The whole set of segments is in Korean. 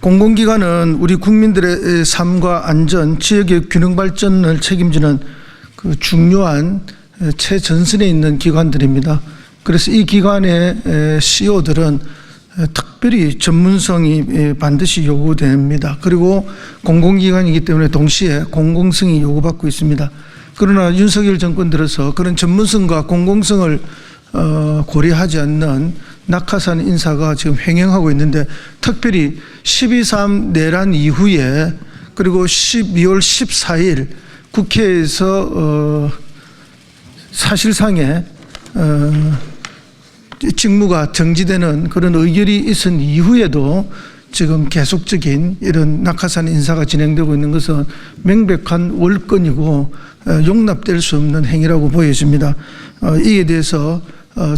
공공기관은 우리 국민들의 삶과 안전, 지역의 균형 발전을 책임지는 그 중요한 최전선에 있는 기관들입니다. 그래서 이 기관의 CEO들은 특별히 전문성이 반드시 요구됩니다. 그리고 공공기관이기 때문에 동시에 공공성이 요구받고 있습니다. 그러나 윤석열 정권 들어서 그런 전문성과 공공성을 고려하지 않는 낙하산 인사가 지금 횡행하고 있는데, 특별히 12.3 내란 이후에 그리고 12월 14일 국회에서 사실상의 직무가 정지되는 그런 의결이 있은 이후에도 지금 계속적인 이런 낙하산 인사가 진행되고 있는 것은 명백한 월권이고 용납될 수 없는 행위라고 보여집니다. 이에 대해서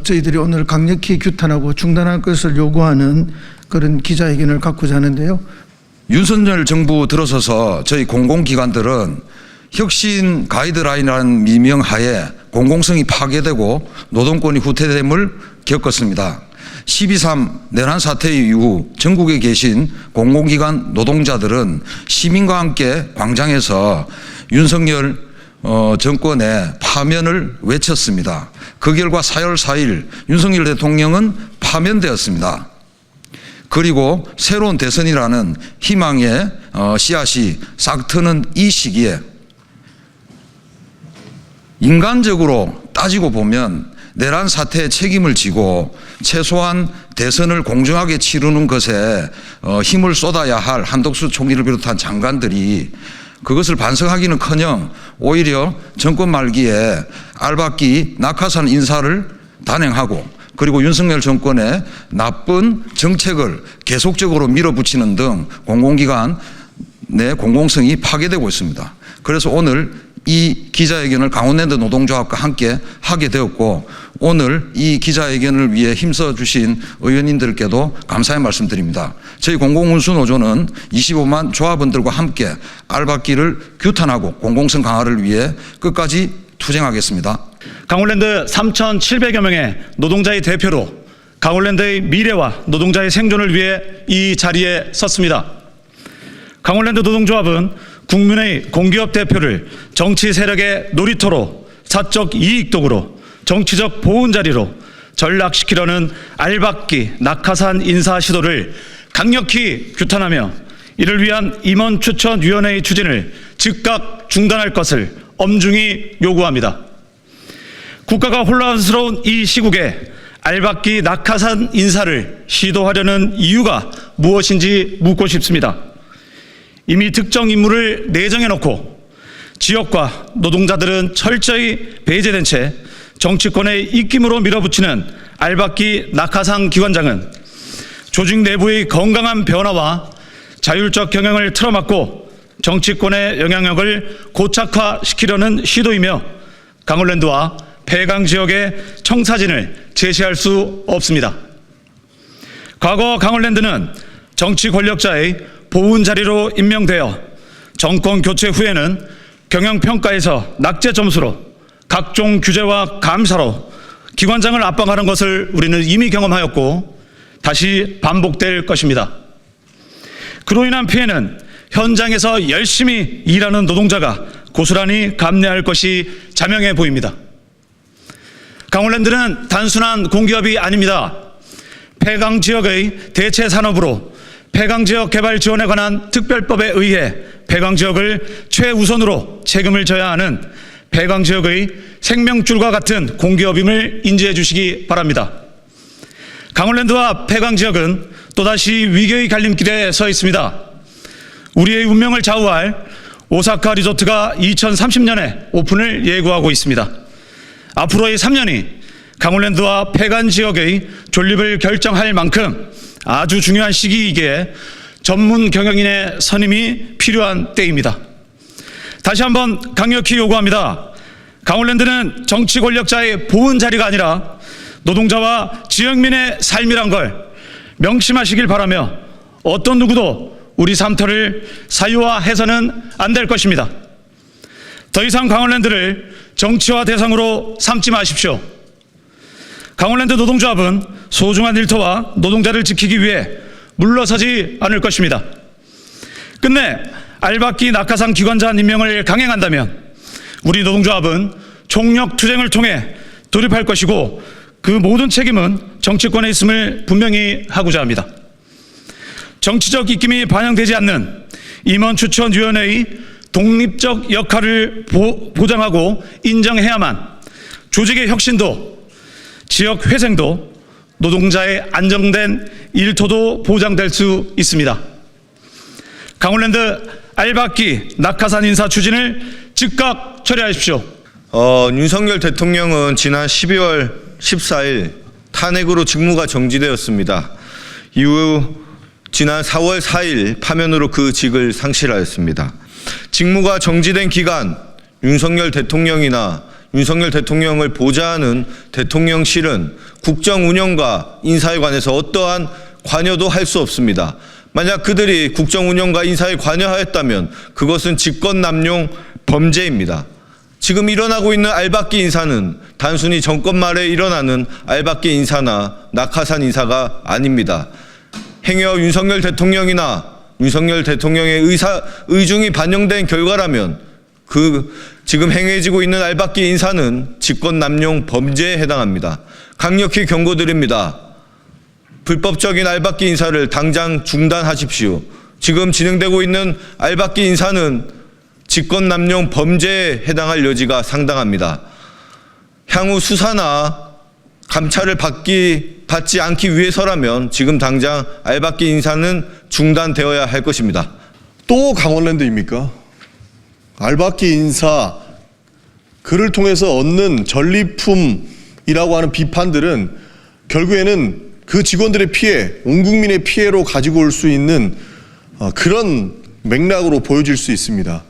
저희들이 오늘 강력히 규탄하고 중단할 것을 요구하는 그런 기자회견을 갖고자 하는데요. 윤석열 정부 들어서서 저희 공공기관들은 혁신 가이드라인이라는 미명하에 공공성이 파괴되고 노동권이 후퇴됨을 겪었습니다. 12.3 내란 사태 이후 전국에 계신 공공기관 노동자들은 시민과 함께 광장에서 윤석열 정권의 파면을 외쳤습니다. 그 결과 4월 4일 윤석열 대통령은 파면되었습니다. 그리고 새로운 대선이라는 희망의 씨앗이 싹트는 이 시기에 인간적으로 따지고 보면 내란 사태의 책임을 지고 최소한 대선을 공정하게 치르는 것에 힘을 쏟아야 할 한덕수 총리를 비롯한 장관들이 그것을 반성하기는커녕 오히려 정권 말기에 알박기 낙하산 인사를 단행하고, 그리고 윤석열 정권의 나쁜 정책을 계속적으로 밀어붙이는 등 공공기관 내 공공성이 파괴되고 있습니다. 그래서 오늘 이 기자회견을 강원랜드 노동조합과 함께 하게 되었고, 오늘 이 기자회견을 위해 힘써 주신 의원님들께도 감사의 말씀드립니다. 저희 공공운수노조는 25만 조합원들과 함께 알박기를 규탄하고 공공성 강화를 위해 끝까지 투쟁하겠습니다. 강원랜드 3,700여 명의 노동자의 대표로 강원랜드의 미래와 노동자의 생존을 위해 이 자리에 섰습니다. 강원랜드 노동조합은 국민의 공기업 대표를 정치 세력의 놀이터로, 사적 이익독으로, 정치적 보훈자리로 전락시키려는 알박기 낙하산 인사 시도를 강력히 규탄하며 이를 위한 임원추천위원회의 추진을 즉각 중단할 것을 엄중히 요구합니다. 국가가 혼란스러운 이 시국에 알박기 낙하산 인사를 시도하려는 이유가 무엇인지 묻고 싶습니다. 이미 특정 인물을 내정해놓고 지역과 노동자들은 철저히 배제된 채 정치권의 입김으로 밀어붙이는 알박기 낙하산 기관장은 조직 내부의 건강한 변화와 자율적 경영을 틀어막고 정치권의 영향력을 고착화시키려는 시도이며 강원랜드와 폐강 지역의 청사진을 제시할 수 없습니다. 과거 강원랜드는 정치 권력자의 보훈 자리로 임명되어 정권 교체 후에는 경영평가에서 낙제 점수로 각종 규제와 감사로 기관장을 압박하는 것을 우리는 이미 경험하였고 다시 반복될 것입니다. 그로 인한 피해는 현장에서 열심히 일하는 노동자가 고스란히 감내할 것이 자명해 보입니다. 강원랜드는 단순한 공기업이 아닙니다. 폐강 지역의 대체 산업으로 폐강 지역 개발 지원에 관한 특별법에 의해 폐강 지역을 최우선으로 책임을 져야 하는 폐강 지역의 생명줄과 같은 공기업임을 인지해 주시기 바랍니다. 강원랜드와 폐강 지역은 또다시 위기의 갈림길에 서 있습니다. 우리의 운명을 좌우할 오사카 리조트가 2030년에 오픈을 예고하고 있습니다. 앞으로의 3년이 강원랜드와 폐강 지역의 존립을 결정할 만큼 아주 중요한 시기이기에 전문 경영인의 선임이 필요한 때입니다. 다시 한번 강력히 요구합니다. 강원랜드는 정치 권력자의 보훈 자리가 아니라 노동자와 지역민의 삶이란 걸 명심하시길 바라며 어떤 누구도 우리 삶터를 사유화해서는 안 될 것입니다. 더 이상 강원랜드를 정치화 대상으로 삼지 마십시오. 강원랜드 노동조합은 소중한 일터와 노동자를 지키기 위해 물러서지 않을 것입니다. 끝내 알박기 낙하산 기관자 임명을 강행한다면 우리 노동조합은 총력 투쟁을 통해 돌입할 것이고 그 모든 책임은 정치권에 있음을 분명히 하고자 합니다. 정치적 입김이 반영되지 않는 임원추천위원회의 독립적 역할을 보장하고 인정해야만 조직의 혁신도 지역 회생도 노동자의 안정된 일터도 보장될 수 있습니다. 강원랜드 알박기 낙하산 인사 추진을 즉각 처리하십시오. 윤석열 대통령은 지난 12월 14일 탄핵으로 직무가 정지되었습니다. 이후 지난 4월 4일 파면으로 그 직을 상실하였습니다. 직무가 정지된 기간 윤석열 대통령이나 윤석열 대통령을 보좌하는 대통령실은 국정 운영과 인사에 관해서 어떠한 관여도 할 수 없습니다. 만약 그들이 국정 운영과 인사에 관여하였다면 그것은 직권남용 범죄입니다. 지금 일어나고 있는 알박기 인사는 단순히 정권 말에 일어나는 알박기 인사나 낙하산 인사가 아닙니다. 행여 윤석열 대통령이나 윤석열 대통령의 의중이 반영된 결과라면 지금 행해지고 있는 알박기 인사는 직권남용 범죄에 해당합니다. 강력히 경고드립니다. 불법적인 알박기 인사를 당장 중단하십시오. 지금 진행되고 있는 알박기 인사는 직권남용 범죄에 해당할 여지가 상당합니다. 향후 수사나 감찰을 받지 않기 위해서라면 지금 당장 알박기 인사는 중단되어야 할 것입니다. 또 강원랜드입니까? 알박기 인사, 그를 통해서 얻는 전리품이라고 하는 비판들은 결국에는 그 직원들의 피해, 온 국민의 피해로 가지고 올 수 있는 그런 맥락으로 보여질 수 있습니다.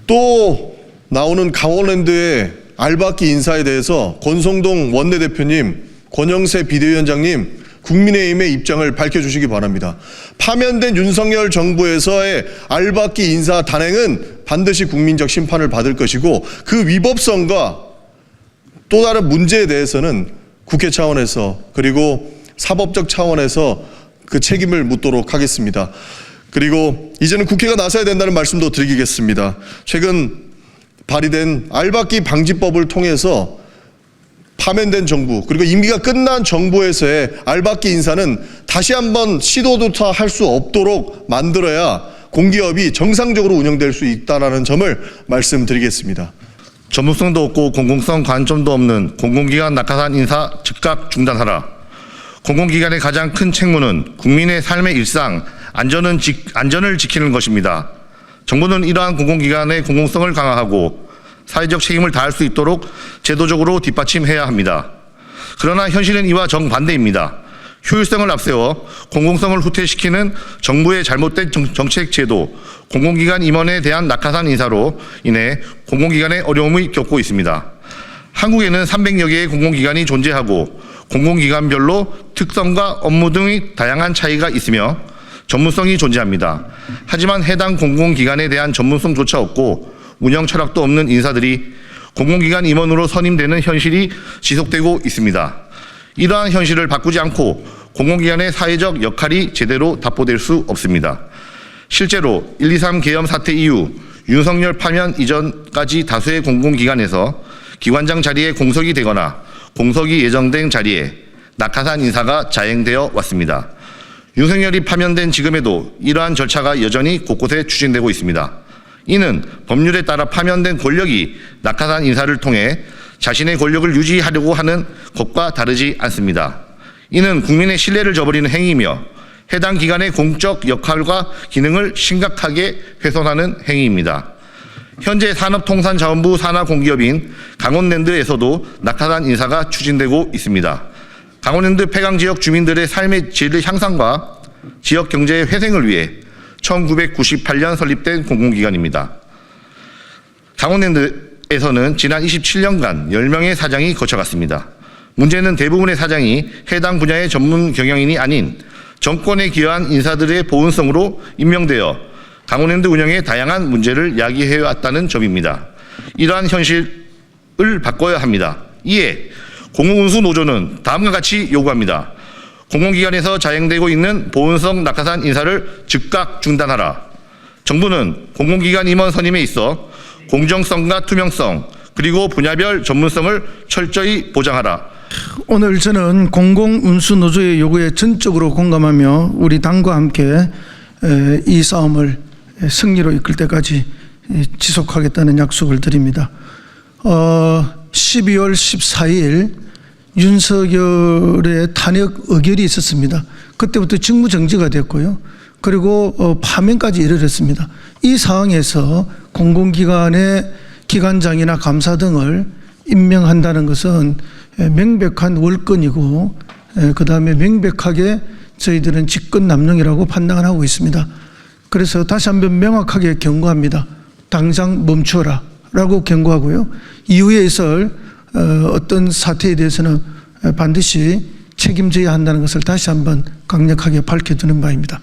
또 나오는 강원랜드의 알박기 인사에 대해서 권성동 원내대표님, 권영세 비대위원장님, 국민의힘의 입장을 밝혀주시기 바랍니다. 파면된 윤석열 정부에서의 알박기 인사 단행은 반드시 국민적 심판을 받을 것이고 그 위법성과 또 다른 문제에 대해서는 국회 차원에서 그리고 사법적 차원에서 그 책임을 묻도록 하겠습니다. 그리고 이제는 국회가 나서야 된다는 말씀도 드리겠습니다. 최근 발의된 알박기 방지법을 통해서 파면된 정부 그리고 임기가 끝난 정부에서의 알박기 인사는 다시 한번 시도조차 할 수 없도록 만들어야 공기업이 정상적으로 운영될 수 있다는 점을 말씀드리겠습니다. 전문성도 없고 공공성 관점도 없는 공공기관 낙하산 인사 즉각 중단하라. 공공기관의 가장 큰 책무는 국민의 삶의 일상, 안전을 지키는 것입니다. 정부는 이러한 공공기관의 공공성을 강화하고 사회적 책임을 다할 수 있도록 제도적으로 뒷받침해야 합니다. 그러나 현실은 이와 정반대입니다. 효율성을 앞세워 공공성을 후퇴시키는 정부의 잘못된 정책 제도, 공공기관 임원에 대한 낙하산 인사로 인해 공공기관의 어려움을 겪고 있습니다. 한국에는 300여 개의 공공기관이 존재하고 공공기관별로 특성과 업무 등의 다양한 차이가 있으며 전문성이 존재합니다. 하지만 해당 공공기관에 대한 전문성조차 없고 운영 철학도 없는 인사들이 공공기관 임원으로 선임되는 현실이 지속되고 있습니다. 이러한 현실을 바꾸지 않고 공공기관의 사회적 역할이 제대로 답보될 수 없습니다. 실제로 123 계엄 사태 이후 윤석열 파면 이전까지 다수의 공공기관에서 기관장 자리에 공석이 되거나 공석이 예정된 자리에 낙하산 인사가 자행되어 왔습니다. 윤석열이 파면된 지금에도 이러한 절차가 여전히 곳곳에 추진되고 있습니다. 이는 법률에 따라 파면된 권력이 낙하산 인사를 통해 자신의 권력을 유지하려고 하는 것과 다르지 않습니다. 이는 국민의 신뢰를 저버리는 행위이며 해당 기관의 공적 역할과 기능을 심각하게 훼손하는 행위입니다. 현재 산업통상자원부 산하공기업인 강원랜드에서도 낙하산 인사가 추진되고 있습니다. 강원랜드 폐강지역 주민들의 삶의 질의 향상과 지역 경제의 회생을 위해 1998년 설립된 공공기관입니다. 강원랜드에서는 지난 27년간 10명의 사장이 거쳐갔습니다. 문제는 대부분의 사장이 해당 분야의 전문 경영인이 아닌 정권에 기여한 인사들의 보은성으로 임명되어 강원랜드 운영에 다양한 문제를 야기해왔다는 점입니다. 이러한 현실을 바꿔야 합니다. 이에 공공운수노조는 다음과 같이 요구합니다. 공공기관에서 자행되고 있는 보훈성 낙하산 인사를 즉각 중단하라. 정부는 공공기관 임원 선임에 있어 공정성과 투명성 그리고 분야별 전문성을 철저히 보장하라. 오늘 저는 공공운수노조의 요구에 전적으로 공감하며 우리 당과 함께 이 싸움을 승리로 이끌 때까지 지속하겠다는 약속을 드립니다. 12월 14일 윤석열의 탄핵 의결이 있었습니다. 그때부터 직무정지가 됐고요. 그리고 파면까지 이르렀습니다. 이 상황에서 공공기관의 기관장이나 감사 등을 임명한다는 것은 명백한 월권이고 그다음에 명백하게 저희들은 직권남용이라고 판단을 하고 있습니다. 그래서 다시 한번 명확하게 경고합니다. 당장 멈추어라 라고 경고하고요. 이후에 있을 어떤 사태에 대해서는 반드시 책임져야 한다는 것을 다시 한번 강력하게 밝혀두는 바입니다.